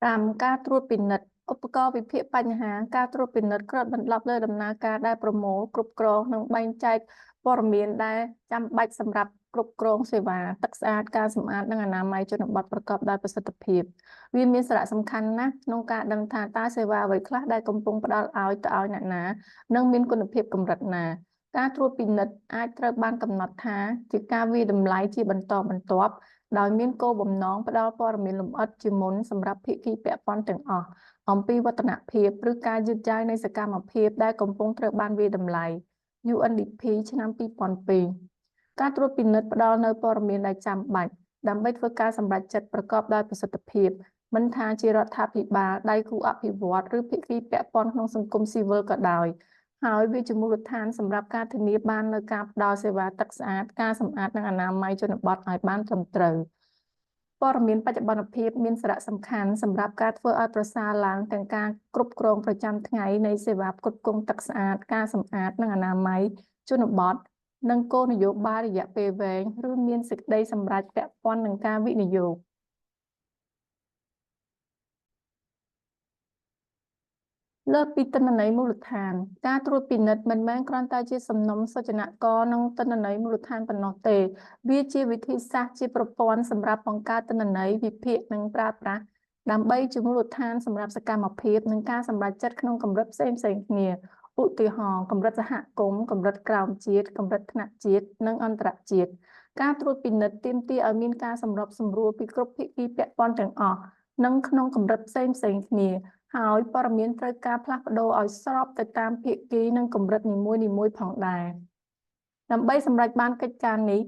តាមការត្រួតពិនិត្យឧបករណ៍វិភាគបញ្ហាការត្រួតពិនិត្យគ្របដណ្ដប់លើដំណើរការដែលប្រមូលគ្រប់គ្រងនិងបែងចែកព័ត៌មានដែលចាំបាច់សម្រាប់គ្រប់គ្រងសេវាទឹកស្អាតការសម្អាតនិងអនាម័យជនបទប្រកបដោយប្រសិទ្ធភាពវាមានសារៈសំខាន់ណាស់ក្នុងការដឹងថាតើសេវាអ្វីខ្លះដែលកំពុងផ្ដល់ឲ្យទៅឲ្យអ្នកណានិងមានគុណភាពកម្រិតណាការត្រួតពិនិត្យអាចត្រូវបានកំណត់ថាជាការវាយតម្លៃជាបន្តបន្ទាប់ដោយមានគោលបំណងផ្ដល់ព័ត៌មានលម្អិតជាមុនសម្រាប់ភាគីពាក់ព័ន្ធទាំងអស់អំពីវឌ្ឍនភាពឬការយឺតយ៉ាវនៃសកម្មភាពដែលកំពុងត្រូវបានវាយតម្លៃ UNDP ឆ្នាំ2002ការត្រួតពិនិត្យផ្ដល់នូវព័ត៌មានដែលចាំបាច់ដើម្បីធ្វើការសម្រេចចិត្តប្រកបដោយប្រសិទ្ធភាពមិនថាជារដ្ឋាភិបាលដៃគូអភិវឌ្ឍន៍ឬភាគីពាក់ព័ន្ធក្នុងសង្គមស៊ីវិលក៏ដោយហើយវាជាមូលដ្ឋានសម្រាប់ការធានាបាននូវការផ្ដល់សេវាទឹកស្អាតការសម្អាតនិងអនាម័យជនបទឲ្យបានត្រឹមត្រូវព័ត៌មានបច្ចុប្បន្នភាពមានសារៈសំខាន់សម្រាប់ការធ្វើឲ្យប្រសើរឡើងទាំងការគ្រប់គ្រងប្រចាំថ្ងៃនៃសេវាផ្គត់ផ្គង់ទឹកស្អាតការសម្អាតនិងអនាម័យជនបទនិងគោលនយោបាយរយៈពេលវែងឬមានសេចក្តីសម្រេចពាក់ព័ន្ធនឹងការវិនិយោគលើសពីទិន្នន័យមូលដ្ឋានការត្រួតពិនិត្យមិនមែនគ្រាន់តែជាសំណុំសុចនាករនិងទិន្នន័យមូលដ្ឋានប៉ុណ្ណោះទេវាជាវិធីសាស្ត្រជាប្រព័ន្ធសម្រាប់បង្កើតទិន្នន័យវិភាគនិងប្រើប្រាស់ដើម្បីជាមូលដ្ឋានសម្រាប់សកម្មភាពនិងការសម្រេចចិត្តក្នុងកម្រិតផ្សេងៗគ្នាឧទាហរណ៍កម្រិតសហគមន៍កម្រិតក្រោមជាតិកម្រិតថ្នាក់ជាតិនិងអន្តរជាតិការត្រួតពិនិត្យទាមទារឲ្យមានការសម្របសម្រួលពីគ្រប់ភាគីពាក់ព័ន្ធទាំងអស់និងក្នុងកម្រិតផ្សេងៗគ្នាហើយព័ត៌មានត្រូវការផ្លាស់ប្ដូរឲ្យស្របទៅតាមភាគីនិងកម្រិតនីមួយៗផងដែរដើម្បីសម្រេចបានកិច្ចការនេះ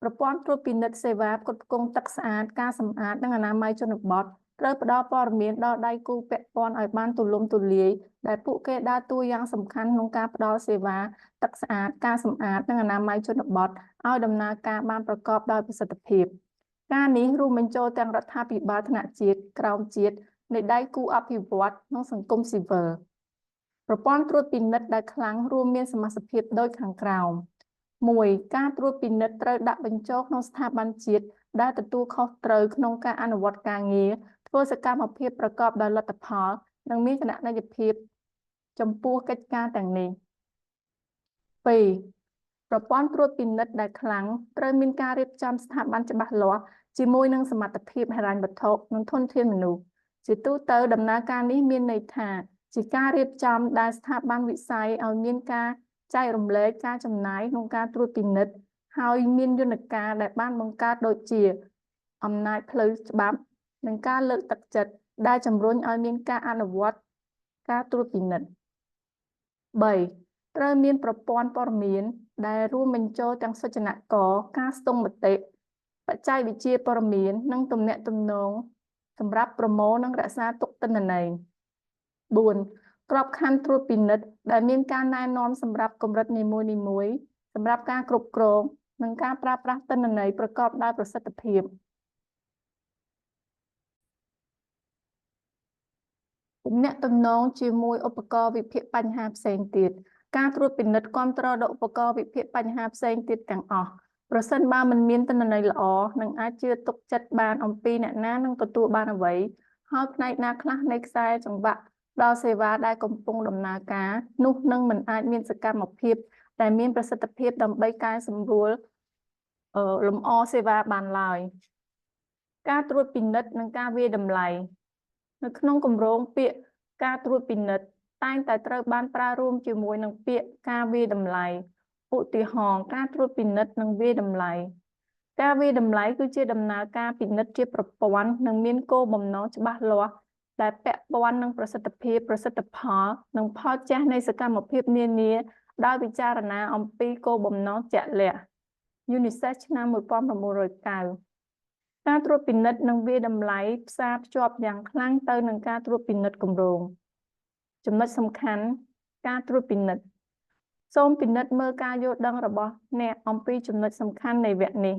ប្រព័ន្ធត្រួតពិនិត្យសេវាផ្គត់ផ្គង់ទឹកស្អាតការសម្អាតនិងអនាម័យជនបទត្រូវផ្ដល់ព័ត៌មានដល់ដៃគូពាក់ព័ន្ធឲ្យបានទូលំទូលាយដែលពួកគេដើរតួយ៉ាងសំខាន់ក្នុងការផ្ដល់សេវាទឹកស្អាតការសម្អាតនិងអនាម័យជនបទឲ្យដំណើរការបានប្រកបដោយប្រសិទ្ធភាពការនេះរួមបញ្ចូលទាំងរដ្ឋាភិបាលថ្នាក់ជាតិក្រោមជាតិនៃដៃគូអភិវឌ្ឍន៍និងសង្គមស៊ីវិលប្រព័ន្ធត្រួតពិនិត្យដែលខ្លាំងរួមមានសមាសភាពដូចខាងក្រោម1ការត្រួតពិនិត្យត្រូវដាក់បញ្ចូលក្នុងស្ថាប័នជាតិដែលទទួលខុសត្រូវក្នុងការអនុវត្តការងារធ្វើសកម្មភាពប្រកបដោយលទ្ធផលនិងមានគណនេយ្យភាពចំពោះកិច្ចការទាំងនេះ2ប្រព័ន្ធត្រួតពិនិត្យដែលខ្លាំងត្រូវមានការរៀបចំស្ថាប័នច្បាស់លាស់ជាមួយនឹងសមត្ថភាពហិរញ្ញវត្ថុនិងធនធានមនុស្សជាទូទៅដំណើរការនេះមានន័យថាជាការរៀបចំដែលស្ថាប័នវិស័យឲ្យមានការចែករំលែកការចំណាយក្នុងការត្រួតពិនិត្យហើយមានយន្តការដែលបានបង្កើតដូចជាអំណាចផ្លូវច្បាប់និងការលើកទឹកចិត្តដែលជំរុញឲ្យមានការអនុវត្តការត្រួតពិនិត្យ3ត្រូវមានប្រព័ន្ធព័ត៌មានដែលរួមបញ្ចូលទាំងសុចនាករការស្ទង់មតិបច្ចេកវិទ្យាព័ត៌មាននិងទំនាក់ទំនងសម្រាប់ប្រមូលនិងរក្សាទុកទិន្នន័យ4ក្របខ័ណ្ឌត្រួតពិនិត្យដែលមានការណែនាំសម្រាប់កម្រិតនីមួយៗសម្រាប់ការគ្រប់គ្រងនិងការប្រើប្រាស់ទិន្នន័យប្រកបដោយប្រសិទ្ធភាពទំនាក់ទំនងជាមួយឧបករណ៍វិភាគបញ្ហាផ្សេងទៀតការត្រួតពិនិត្យគាំទ្រដល់ឧបករណ៍វិភាគបញ្ហាផ្សេងទៀតទាំងអស់ប្រសិនបើមិនមានទិន្នន័យល្អនឹងអាចជឿទុកចិត្តបានអំពីអ្នកណានឹងទទួលបានអ្វីហើយផ្នែកណាខ្លះនៃខ្សែចង្វាក់ដល់សេវាដែលកំពុងដំណើរការនោះនឹងមិនអាចមានសកម្មភាពដែលមានប្រសិទ្ធភាពដើម្បីកែសម្រួលលម្អសេវាបានឡើយការត្រួតពិនិត្យនិងការវាយតម្លៃនៅក្នុងគម្រោងពាក្យការត្រួតពិនិត្យតែងតែត្រូវបានប្រើរួមជាមួយនឹងពាក្យការវាយតម្លៃឧទាហរណ៍ការត្រួតពិនិត្យនិងវាយតម្លៃការវាយតម្លៃគឺជាដំណើរការពិនិត្យជាប្រព័ន្ធនិងមានគោលបំណងច្បាស់លាស់ដែលពាក់ព័ន្ធនឹងប្រសិទ្ធភាពប្រសិទ្ធផលនិងផលចាស់នៃសកម្មភាពនានាដោយពិចារណាអំពីគោលបំណងជាក់លាក់ UNICEF ឆ្នាំ1990ការត្រួតពិនិត្យនិងវាយតម្លៃផ្សារភ្ជាប់យ៉ាងខ្លាំងទៅនឹងការត្រួតពិនិត្យគម្រោងចំណុចសំខាន់ការត្រួតពិនិត្យសូមពិនិត្យមើលការយល់ដឹងរបស់អ្នកអំពីចំណុចសំខាន់នៃវគ្គនេះ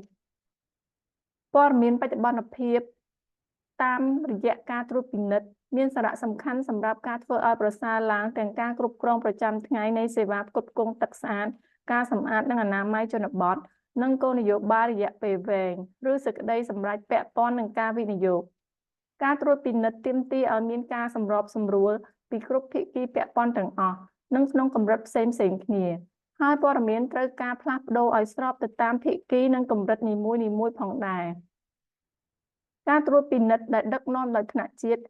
ព័ត៌មានបច្ចុប្បន្នភាពតាមរយៈការត្រួតពិនិត្យមានសារៈសំខាន់សម្រាប់ការធ្វើឲ្យប្រសើរឡើងទាំងការគ្រប់គ្រងប្រចាំថ្ងៃនៃសេវាផ្គត់ផ្គង់ទឹកស្អាតការសម្អាតនិងអនាម័យជនបទនិងគោលនយោបាយរយៈពេលវែងឬសេចក្តីសម្រេចពាក់ព័ន្ធនឹងការវិនិយោគ ការត្រួតពិនិត្យទាមទារឲ្យមានការសម្របសម្រួលពីគ្រប់ភាគីពាក់ព័ន្ធទាំងអស់និងក្នុងកម្រិតផ្សេងៗគ្នាហើយព័ត៌មានត្រូវការផ្លាស់ប្ដូរឲ្យស្របទៅតាមភាគីនិងកម្រិតនីមួយៗផងដែរការត្រួតពិនិត្យដែលដឹកនាំដោយថ្នាក់ជាតិ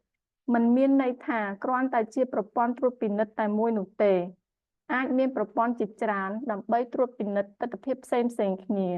មិនមានន័យថាគ្រាន់តែជាប្រព័ន្ធត្រួតពិនិត្យតែមួយនោះទេអាចមានប្រព័ន្ធជាច្រើនដើម្បីត្រួតពិនិត្យទិដ្ឋភាពផ្សេងៗគ្នា